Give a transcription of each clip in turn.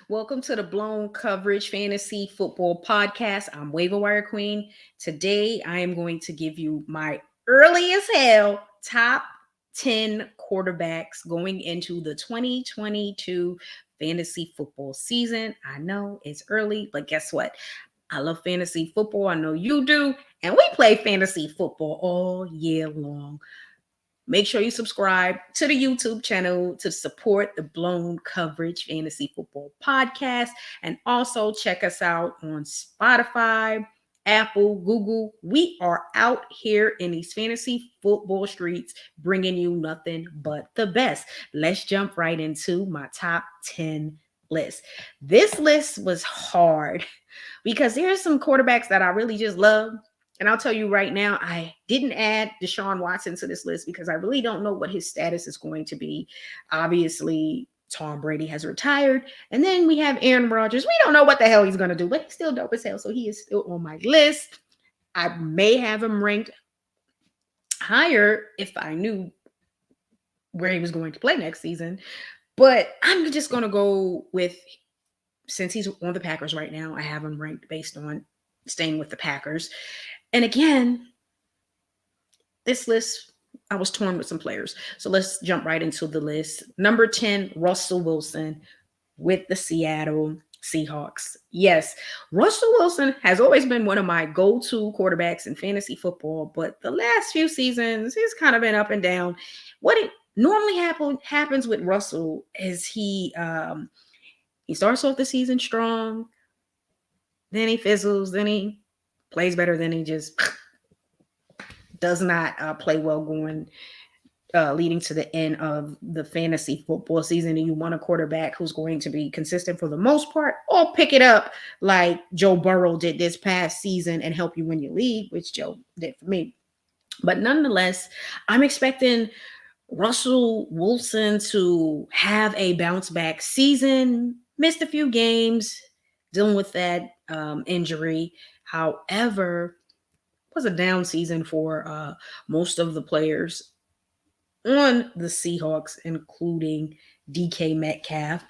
Welcome to the Blown Coverage Fantasy Football Podcast. I'm waiverwirequeen. Today, I am going to give you my early as hell top 10 quarterbacks going into the 2022 fantasy football season. I know it's early, but guess what? I love fantasy football. I know you do. And we play fantasy football all year long. Make sure you subscribe to the YouTube channel to support the Blown Coverage Fantasy Football Podcast. And also check us out on Spotify, Apple, Google. We are out here in these fantasy football streets bringing you nothing but the best. Let's jump right into my top 10 list. This list was hard because there are some quarterbacks that I really just love. And I'll tell you right now, I didn't add Deshaun Watson to this list because I really don't know what his status is going to be. Obviously, Tom Brady has retired. And then we have Aaron Rodgers. We don't know what the hell he's going to do, but he's still dope as hell. So he is still on my list. I may have him ranked higher if I knew where he was going to play next season. But I'm just going to go with, since he's on the Packers right now, I have him ranked based on staying with the Packers. And again, this list, I was torn with some players. So let's jump right into the list. Number 10, Russell Wilson with the Seattle Seahawks. Yes, Russell Wilson has always been one of my go-to quarterbacks in fantasy football, but the last few seasons, he's kind of been up and down. What it normally happens with Russell is he starts off the season strong, then he fizzles, then he plays better, then he just does not play well going leading to the end of the fantasy football season. And you want a quarterback who's going to be consistent for the most part, or pick it up like Joe Burrow did this past season and help you win your league, which Joe did for me. But nonetheless, I'm expecting Russell Wilson to have a bounce back season. Missed a few games dealing with that injury. However, it was a down season for most of the players on the Seahawks, including DK Metcalf.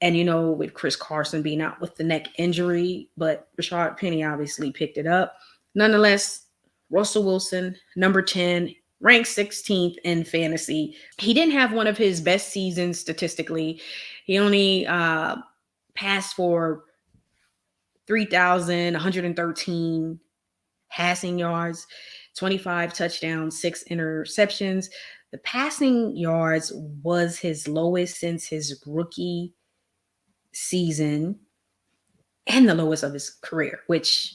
And, with Chris Carson being out with the neck injury, but Rashad Penny obviously picked it up. Nonetheless, Russell Wilson, number 10, ranked 16th in fantasy. He didn't have one of his best seasons statistically. He only passed for 3,113 passing yards, 25 touchdowns, 6 interceptions. The passing yards was his lowest since his rookie season and the lowest of his career, which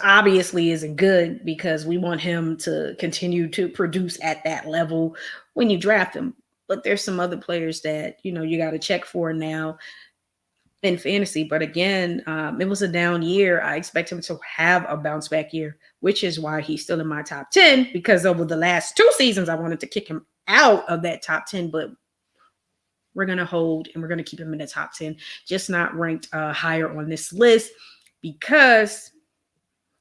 obviously isn't good because we want him to continue to produce at that level when you draft him. But there's some other players that, you got to check for now in fantasy. But again, it was a down year. I expect him to have a bounce back year, which is why he's still in my top 10, because over the last 2 seasons, I wanted to kick him out of that top 10, but we're going to hold and we're going to keep him in the top 10, just not ranked higher on this list because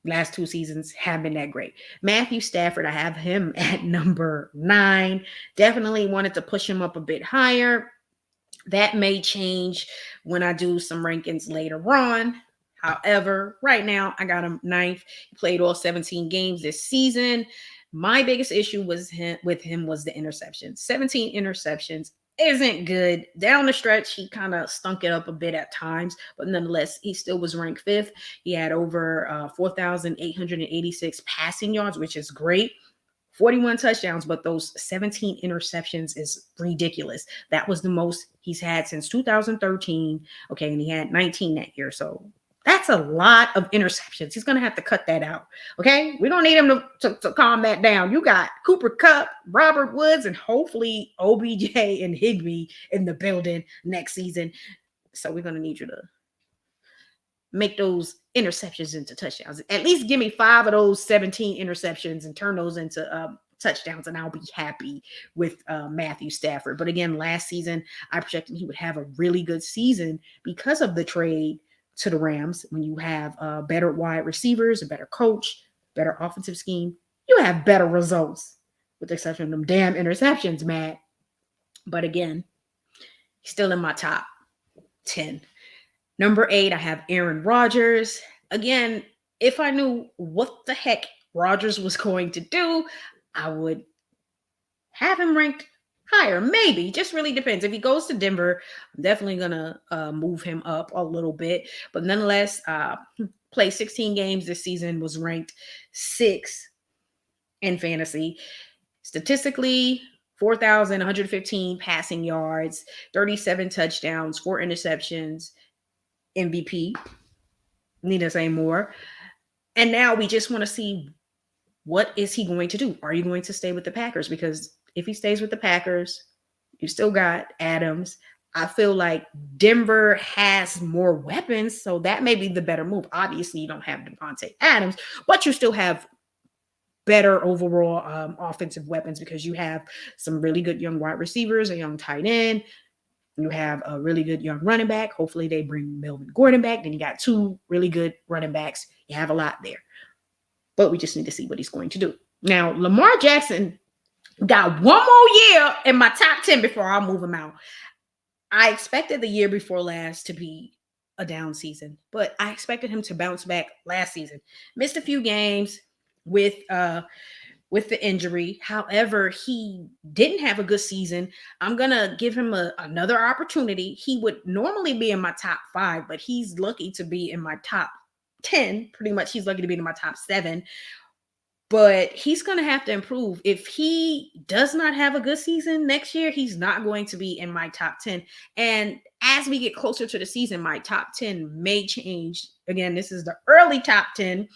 last 2 seasons have been that great. Matthew Stafford, I have him at number 9. Definitely wanted to push him up a bit higher. That may change when I do some rankings later on. However, right now I got him 9th. He played all 17 games this season. My biggest issue with him was the interceptions. 17 interceptions isn't good. Down the stretch, he kind of stunk it up a bit at times, but nonetheless, he still was ranked 5th. He had over 4,886 passing yards, which is great. 41 touchdowns, but those 17 interceptions is ridiculous. That was the most he's had since 2013. Okay, and he had 19 that year. So that's a lot of interceptions. He's going to have to cut that out. Okay, we don't need him to calm that down. You got Cooper Kupp, Robert Woods, and hopefully OBJ and Higbee in the building next season. So we're going to need you to make those interceptions into touchdowns. At least give me 5 of those 17 interceptions and turn those into touchdowns, and I'll be happy with Matthew Stafford. But again, last season, I projected he would have a really good season because of the trade to the Rams. When you have better wide receivers, a better coach, better offensive scheme, you have better results, with the exception of them damn interceptions, Matt. But again, he's still in my top 10. Number 8, I have Aaron Rodgers. Again, if I knew what the heck Rodgers was going to do, I would have him ranked higher. Maybe. Just really depends. If he goes to Denver, I'm definitely going to move him up a little bit. But nonetheless, played 16 games this season, was ranked 6 in fantasy. Statistically, 4,115 passing yards, 37 touchdowns, 4 interceptions, MVP. Need to say more. And now we just want to see, what is he going to do? Are you going to stay with the Packers? Because if he stays with the Packers, you still got Adams. I feel like Denver has more weapons, so that may be the better move. Obviously, you don't have Devontae Adams, but you still have better overall offensive weapons because you have some really good young wide receivers, a young tight end. You have a really good young running back. Hopefully they bring Melvin Gordon back. Then you got 2 really good running backs. You have a lot there. But we just need to see what he's going to do. Now, Lamar Jackson got one more year in my top 10 before I move him out. I expected the year before last to be a down season, but I expected him to bounce back last season. Missed a few games with the injury. However, he didn't have a good season. I'm going to give him another opportunity. He would normally be in my top 5, but he's lucky to be in my top 10. Pretty much he's lucky to be in my top 7. But he's going to have to improve. If he does not have a good season next year, he's not going to be in my top 10. And as we get closer to the season, my top 10 may change. Again, this is the early top 10.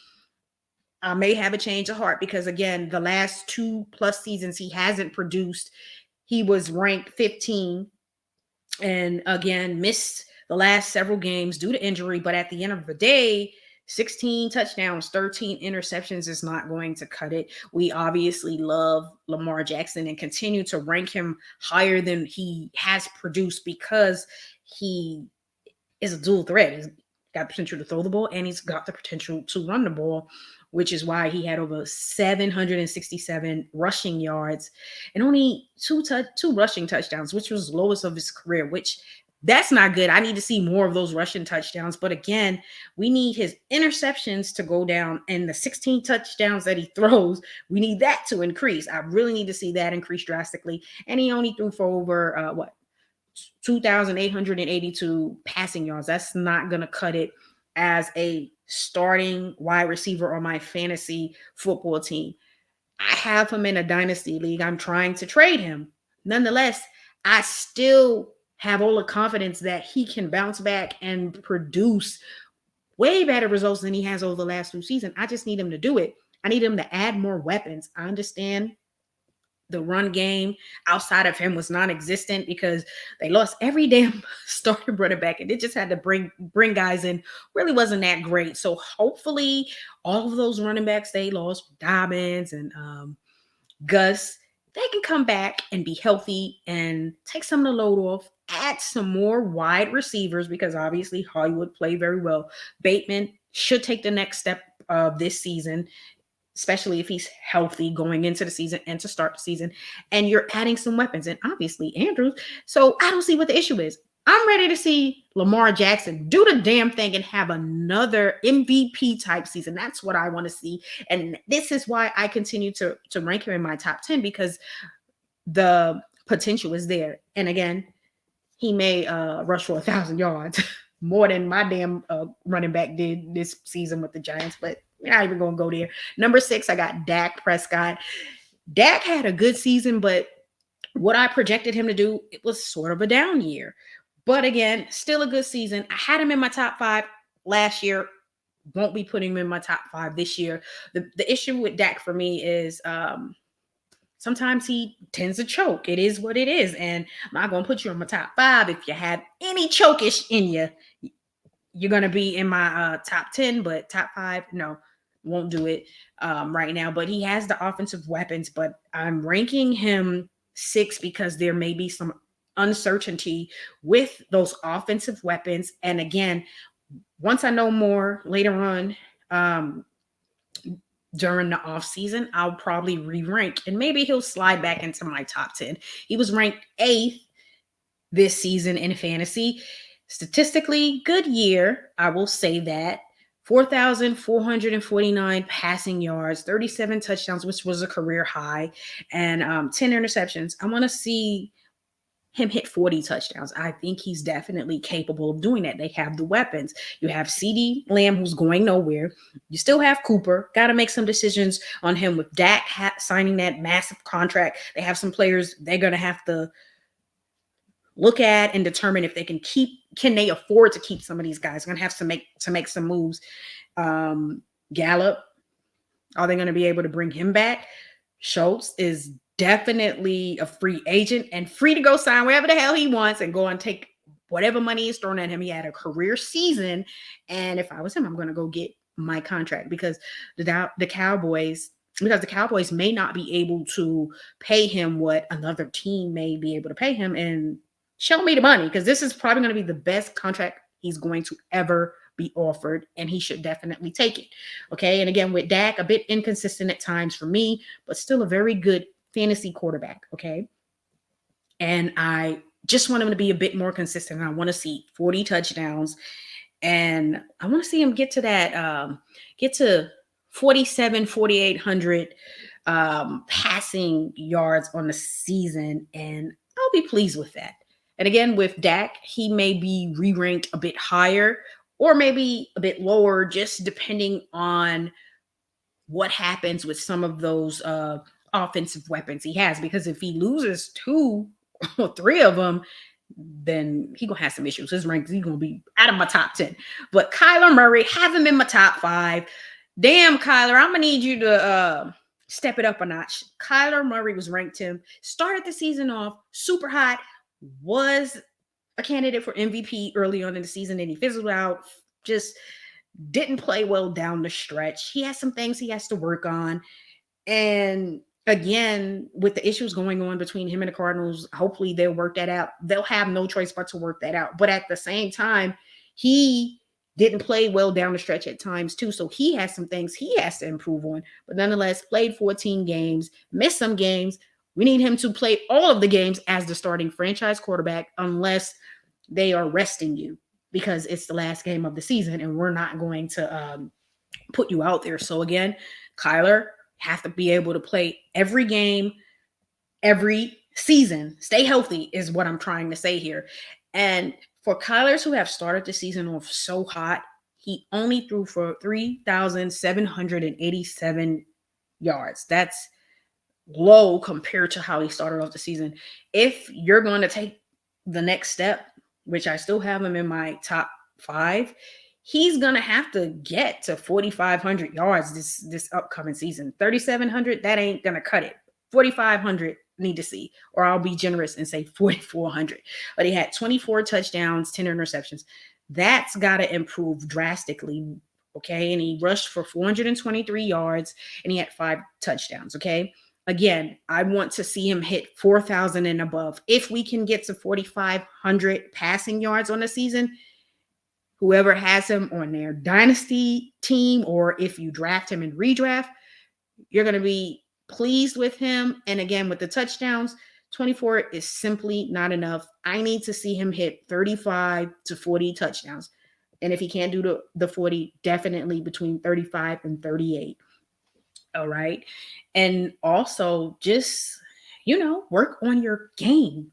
I may have a change of heart because, again, the last 2+ seasons he hasn't produced. He was ranked 15 and, again, missed the last several games due to injury. But at the end of the day, 16 touchdowns, 13 interceptions is not going to cut it. We obviously love Lamar Jackson and continue to rank him higher than he has produced because he is a dual threat. He's got potential to throw the ball and he's got the potential to run the ball, which is why he had over 767 rushing yards and only two rushing touchdowns, which was the lowest of his career, which that's not good. I need to see more of those rushing touchdowns. But again, we need his interceptions to go down and the 16 touchdowns that he throws, we need that to increase. I really need to see that increase drastically. And he only threw for over 2,882 passing yards. That's not going to cut it as a starting wide receiver on my fantasy football team. I have him in a dynasty league. I'm trying to trade him. Nonetheless, I still have all the confidence that he can bounce back and produce way better results than he has over the last 2 seasons. I just need him to do it. I need him to add more weapons. I understand the run game outside of him was non-existent because they lost every damn starting running back and they just had to bring guys in. Really wasn't that great. So hopefully all of those running backs they lost, Dobbins and Gus, they can come back and be healthy and take some of the load off, add some more wide receivers because obviously Hollywood played very well. Bateman should take the next step this season, especially if he's healthy going into the season and to start the season. And you're adding some weapons and obviously Andrews. So I don't see what the issue is. I'm ready to see Lamar Jackson do the damn thing and have another MVP type season. That's what I want to see. And this is why I continue to rank him in my top 10 because the potential is there. And again, he may rush for 1,000 yards more than my damn running back did this season with the Giants, but we're not even going to go there. Number 6, I got Dak Prescott. Dak had a good season, but what I projected him to do, it was sort of a down year. But again, still a good season. I had him in my top 5 last year. Won't be putting him in my top 5 this year. The issue with Dak for me is sometimes he tends to choke. It is what it is. And I'm not going to put you in my top 5. If you have any chokish in you, you're going to be in my top 10, but top 5, no, won't do it right now. But he has the offensive weapons, but I'm ranking him 6 because there may be some uncertainty with those offensive weapons. And again, once I know more later on during the off season, I'll probably re-rank and maybe he'll slide back into my top 10. He was ranked 8th this season in fantasy. Statistically, good year. I will say that. 4,449 passing yards, 37 touchdowns, which was a career high, and 10 interceptions. I want to see him hit 40 touchdowns. I think he's definitely capable of doing that. They have the weapons. You have CD Lamb, who's going nowhere. You still have Cooper. Got to make some decisions on him with Dak signing that massive contract. They have some players they're going to have to look at and determine if they can they afford to keep some of these guys. They're going to have to make some moves. Gallup, are they going to be able to bring him back? Schultz is definitely a free agent and free to go sign wherever the hell he wants and go and take whatever money is thrown at him. He had a career season, and if I was him, I'm going to go get my contract because the Cowboys may not be able to pay him what another team may be able to pay him, and show me the money because this is probably going to be the best contract he's going to ever be offered, and he should definitely take it. Okay. And again, with Dak, a bit inconsistent at times for me, but still a very good fantasy quarterback. Okay. And I just want him to be a bit more consistent. I want to see 40 touchdowns, and I want to see him get to 4,800 passing yards on the season, and I'll be pleased with that. And again, with Dak, he may be re-ranked a bit higher or maybe a bit lower, just depending on what happens with some of those offensive weapons he has. Because if he loses 2 or 3 of them, then he's going to have some issues. His ranks, he's going to be out of my top 10. But Kyler Murray, have him in my top 5. Damn, Kyler, I'm going to need you to step it up a notch. Kyler Murray was ranked him, started the season off super hot, was a candidate for MVP early on in the season, and he fizzled out, just didn't play well down the stretch. He has some things he has to work on. And again, with the issues going on between him and the Cardinals, hopefully they'll work that out. They'll have no choice but to work that out. But at the same time, he didn't play well down the stretch at times too. So he has some things he has to improve on. But nonetheless, played 14 games, missed some games. We need him to play all of the games as the starting franchise quarterback unless they are resting you because it's the last game of the season and we're not going to put you out there. So again, Kyler have to be able to play every game, every season. Stay healthy is what I'm trying to say here. And for Kylers who have started the season off so hot, he only threw for 3,787 yards. That's low compared to how he started off the season. If you're going to take the next step, which I still have him in my top 5, he's going to have to get to 4,500 yards this upcoming season. 3,700, that ain't going to cut it. 4,500 need to see, or I'll be generous and say 4,400. But he had 24 touchdowns, 10 interceptions. That's got to improve drastically. Okay. And he rushed for 423 yards and he had 5 touchdowns. Okay. Again, I want to see him hit 4,000 and above. If we can get to 4,500 passing yards on the season, whoever has him on their dynasty team, or if you draft him in redraft, you're going to be pleased with him. And again, with the touchdowns, 24 is simply not enough. I need to see him hit 35 to 40 touchdowns. And if he can't do the 40, definitely between 35 and 38. All right. And also just, work on your game.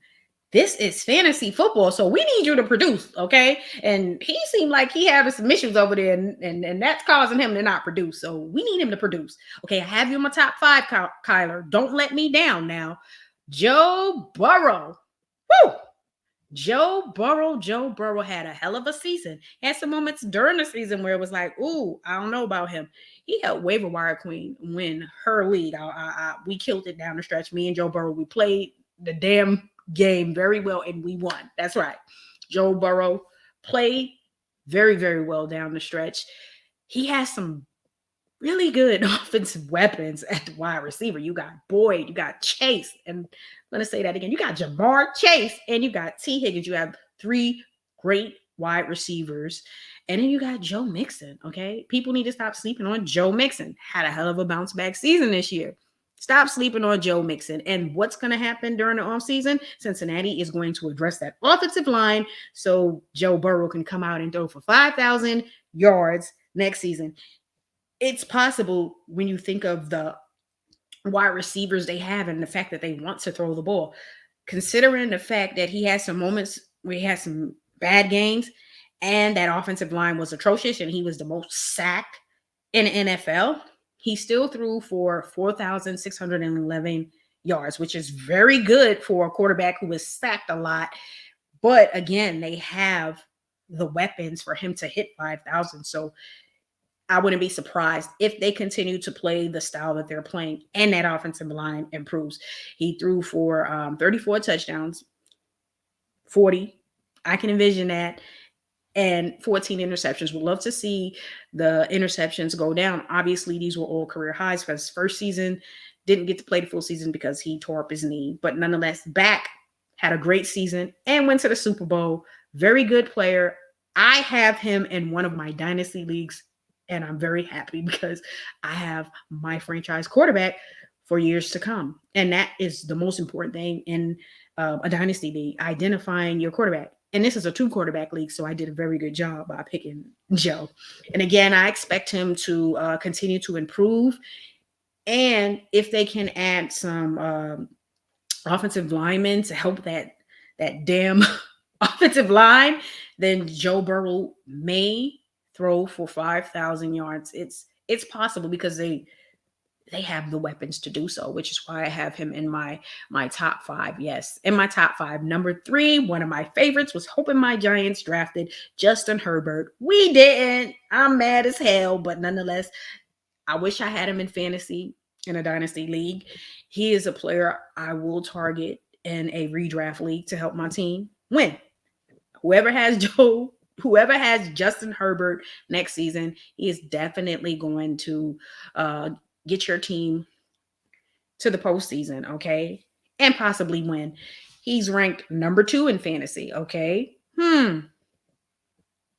This is fantasy football, so we need you to produce, okay? And he seemed like he having some issues over there, and that's causing him to not produce. So we need him to produce. Okay, I have you in my top 5, Kyler. Don't let me down now. Joe Burrow. Woo! Joe Burrow had a hell of a season. He had some moments during the season where it was like, ooh, I don't know about him. He helped Waiver Wire Queen win her league. We killed it down the stretch. Me and Joe Burrow, we played the damn game very well and we won. That's right. Joe Burrow played very, very well down the stretch. He has some really good offensive weapons at the wide receiver. You got Boyd, you got Chase, and I'm going to say that again. You got Jamar Chase and you got T. Higgins. You have 3 great wide receivers. And then you got Joe Mixon, okay? People need to stop sleeping on Joe Mixon. Had a hell of a bounce back season this year. Stop sleeping on Joe Mixon. And what's going to happen during the offseason? Cincinnati is going to address that offensive line so Joe Burrow can come out and throw for 5,000 yards next season. It's possible when you think of the wide receivers they have and the fact that they want to throw the ball. Considering the fact that he had some moments where he had some bad games and that offensive line was atrocious and he was the most sacked in the NFL, he still threw for 4,611 yards, which is very good for a quarterback who was sacked a lot. But again, they have the weapons for him to hit 5,000. So I wouldn't be surprised if they continue to play the style that they're playing and that offensive line improves. He threw for 34 touchdowns, 40. I can envision that. And 14 interceptions. Would love to see the interceptions go down. Obviously, these were all career highs for his first season. Didn't get to play the full season because he tore up his knee. But nonetheless, back, had a great season and went to the Super Bowl. Very good player. I have him in one of my dynasty leagues, and I'm very happy because I have my franchise quarterback for years to come. And that is the most important thing in a dynasty league, identifying your quarterback. And this is a 2-quarterback league, so I did a very good job by picking Joe. And again, I expect him to continue to improve. And if they can add some offensive linemen to help that damn offensive line, then Joe Burrow may throw for 5,000 yards. It's possible because they have the weapons to do so, which is why I have him in my top 5. Yes, in my top 5. Number 3, one of my favorites, was hoping my Giants drafted Justin Herbert. We didn't. I'm mad as hell, but nonetheless, I wish I had him in fantasy in a dynasty league. He is a player I will target in a redraft league to help my team win. Whoever has Justin Herbert next season, he is definitely going to get your team to the postseason, okay? And possibly win. He's ranked number 2 in fantasy, okay?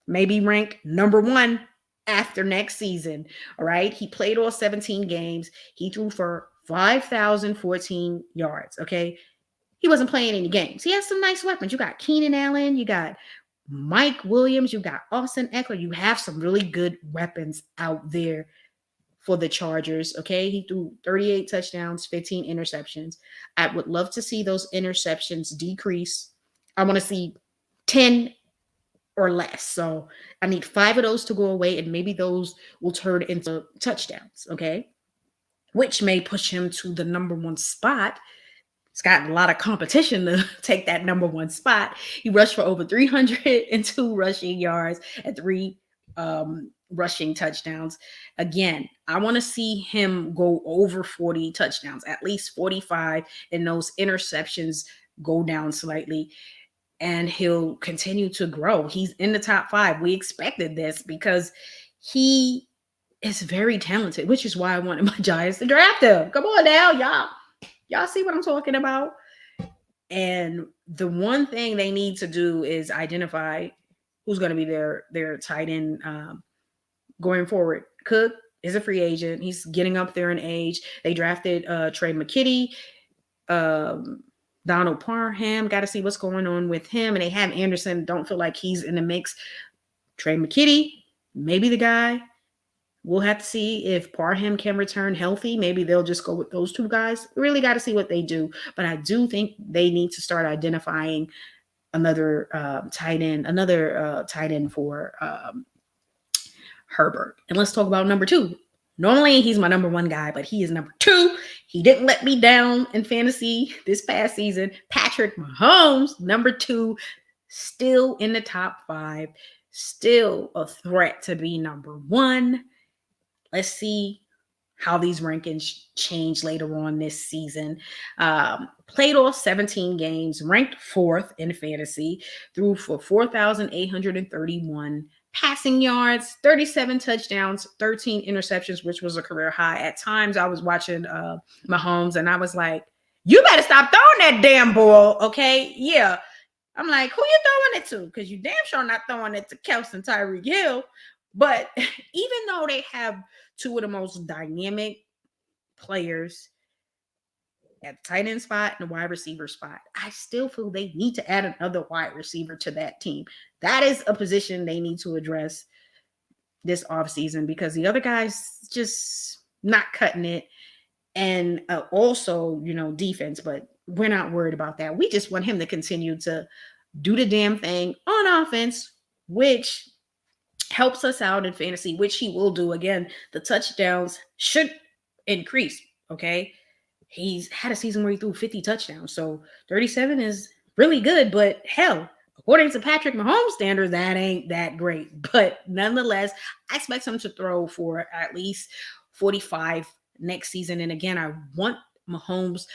Maybe rank number 1 after next season, all right? He played all 17 games. He threw for 5,014 yards, okay? He wasn't playing any games. He has some nice weapons. You got Keenan Allen, you got Mike Williams, you got Austin Eckler. You have some really good weapons out there for the Chargers, okay? He threw 38 touchdowns, 15 interceptions. I would love to see those interceptions decrease. I want to see 10 or less. So I need 5 of those to go away, and maybe those will turn into touchdowns, okay? Which may push him to the number 1 spot. It's got a lot of competition to take that number 1 spot. He rushed for over 302 rushing yards and 3 rushing touchdowns. Again, I want to see him go over 40 touchdowns, at least 45, and those interceptions go down slightly, and he'll continue to grow. He's in the top 5. We expected this because he is very talented, which is why I wanted my Giants to draft him. Come on now, y'all see what I'm talking about? And the one thing they need to do is identify who's going to be their tight end going forward. Cook is a free agent. He's getting up there in age. They drafted Trey McKitty, Donald Parham. Got to see what's going on with him. And they have Anderson. Don't feel like he's in the mix. Trey McKitty, maybe the guy. We'll have to see if Parham can return healthy. Maybe they'll just go with those 2 guys. We really got to see what they do. But I do think they need to start identifying another tight end for Herbert. And let's talk about number 2. Normally, he's my number 1 guy, but he is number 2. He didn't let me down in fantasy this past season. Patrick Mahomes, number 2, still in the top 5, still a threat to be number 1. Let's see how these rankings change later on this season. Played all 17 games, ranked 4th in fantasy, threw for 4,831 passing yards, 37 touchdowns, 13 interceptions, which was a career high. At times, I was watching Mahomes, and I was like, you better stop throwing that damn ball, okay? Yeah. I'm like, who you throwing it to? Because you damn sure not throwing it to Kelsey and Tyreek Hill. But even though they have 2 of the most dynamic players at the tight end spot and the wide receiver spot. I still feel they need to add another wide receiver to that team. That is a position they need to address this offseason because the other guys just not cutting it. And also, defense, but we're not worried about that. We just want him to continue to do the damn thing on offense, which helps us out in fantasy, which he will do. Again, the touchdowns should increase. Okay. He's had a season where he threw 50 touchdowns. So 37 is really good, but hell, according to Patrick Mahomes standards, that ain't that great. But nonetheless, I expect him to throw for at least 45 next season. And again, I want Mahomes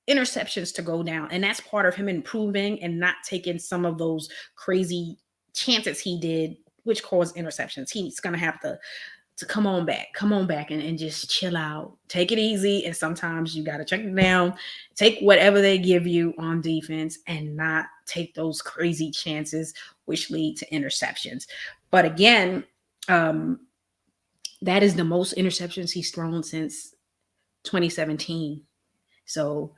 interceptions to go down. And that's part of him improving and not taking some of those crazy chances he did, which caused interceptions. He's going to have to come on back and just chill out. Take it easy. And sometimes you got to check it down. Take whatever they give you on defense and not take those crazy chances, which lead to interceptions. But again, that is the most interceptions he's thrown since 2017. So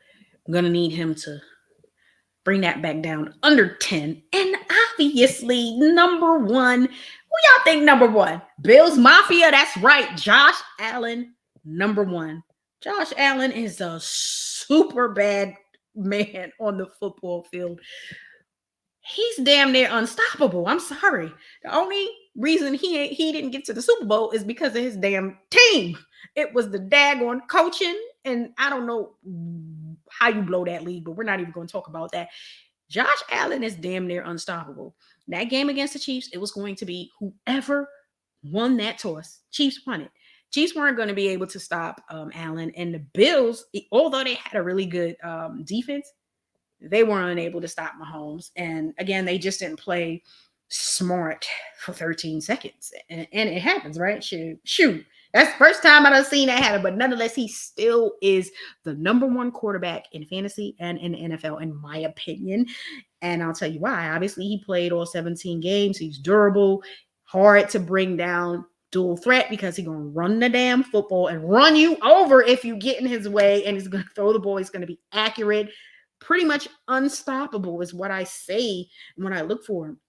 I'm going to need him to bring that back down under 10. And obviously, number one, who y'all think number one? Bills Mafia, that's right. Josh Allen, number one. Josh Allen is a super bad man on the football field. He's damn near unstoppable. I'm sorry. The only reason he didn't get to the Super Bowl is because of his damn team. It was the daggone coaching, and I don't know how you blow that lead, but we're not even going to talk about that. Josh Allen is damn near unstoppable. That game against the Chiefs, it was going to be whoever won that toss. Chiefs won it. Chiefs weren't going to be able to stop Allen, and the Bills, although they had a really good defense, they weren't unable to stop Mahomes. And again, they just didn't play smart for 13 seconds. And it happens, right? Shoot. That's the first time I've seen that happen. But nonetheless, he still is the number one quarterback in fantasy and in the NFL, in my opinion. And I'll tell you why. Obviously, he played all 17 games. He's durable, hard to bring down, dual threat because he's going to run the damn football and run you over if you get in his way. And he's going to throw the ball. He's going to be accurate. Pretty much unstoppable is what I say when I look for him.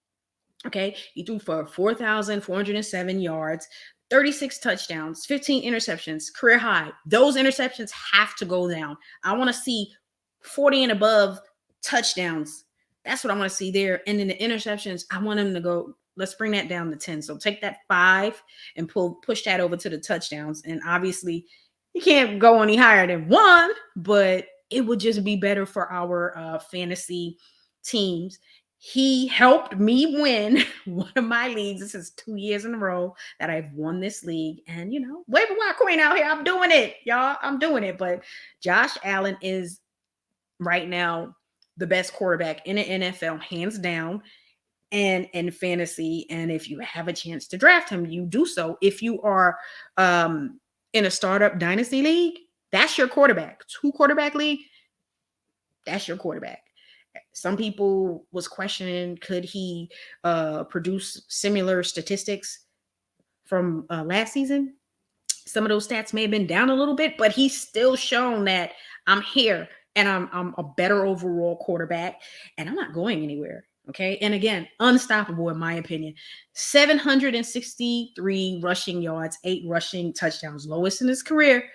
Okay, he threw for 4,407 yards, 36 touchdowns, 15 interceptions, career high. Those interceptions have to go down. I want to see 40 and above touchdowns. That's what I want to see there. And then the interceptions, I want him to go, let's bring that down to 10. So take that 5 and push that over to the touchdowns. And obviously, you can't go any higher than 1, but it would just be better for our fantasy teams. He helped me win one of my leagues. This is 2 years in a row that I've won this league. And, waiver wire queen out here. I'm doing it, y'all. I'm doing it. But Josh Allen is right now the best quarterback in the NFL, hands down, and in fantasy. And if you have a chance to draft him, you do so. If you are in a startup dynasty league, that's your quarterback. 2-quarterback league, that's your quarterback. Some people was questioning, could he produce similar statistics from last season? Some of those stats may have been down a little bit, but he's still shown that I'm here and I'm a better overall quarterback and I'm not going anywhere. Okay. And again, unstoppable in my opinion. 763 rushing yards, 8 rushing touchdowns, lowest in his career.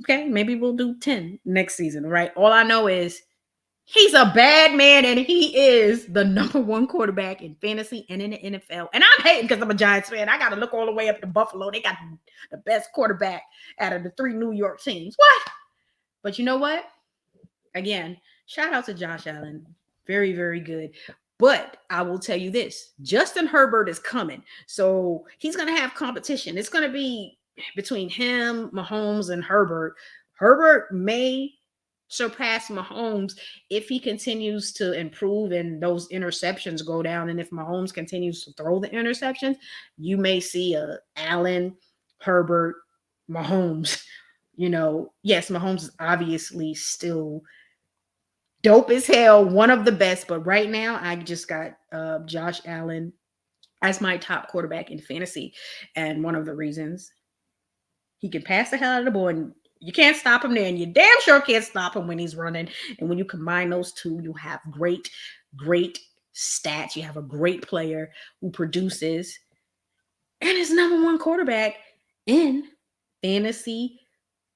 Okay. Maybe we'll do 10 next season, right? All I know is he's a bad man and he is the number 1 quarterback in fantasy and in the NFL. And I'm hating because I'm a Giants fan. I got to look all the way up to Buffalo. They got the best quarterback out of the 3 New York teams. What? But you know what? Again, shout out to Josh Allen. Very, very good. But I will tell you this, Justin Herbert is coming. So he's going to have competition. It's going to be between him, Mahomes, and Herbert. Herbert may surpass Mahomes if he continues to improve and those interceptions go down. And if Mahomes continues to throw the interceptions, you may see a Allen, Herbert, Mahomes. Yes, Mahomes is obviously still dope as hell, one of the best. But right now, I just got Josh Allen as my top quarterback in fantasy. And one of the reasons, he can pass the hell out of the ball. And You can't stop him there, and you damn sure can't stop him when he's running. And when you combine those two, you have great stats. You have a great player who produces and is number one quarterback in fantasy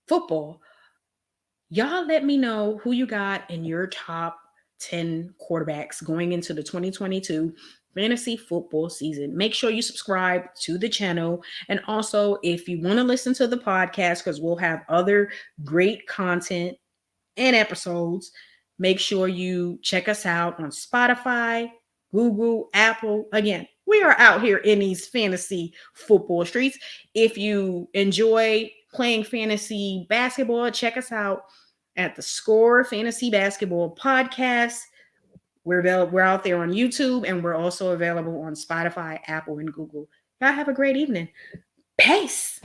football. Y'all let me know who you got in your top 10 quarterbacks going into the 2022 fantasy football season. Make sure you subscribe to the channel. And also, if you want to listen to the podcast, because we'll have other great content and episodes, make sure you check us out on Spotify, Google, Apple. Again, we are out here in these fantasy football streets. If you enjoy playing fantasy basketball, check us out at the Score Fantasy Basketball Podcast. We're out there on YouTube, and we're also available on Spotify, Apple, and Google. Y'all have a great evening. Peace.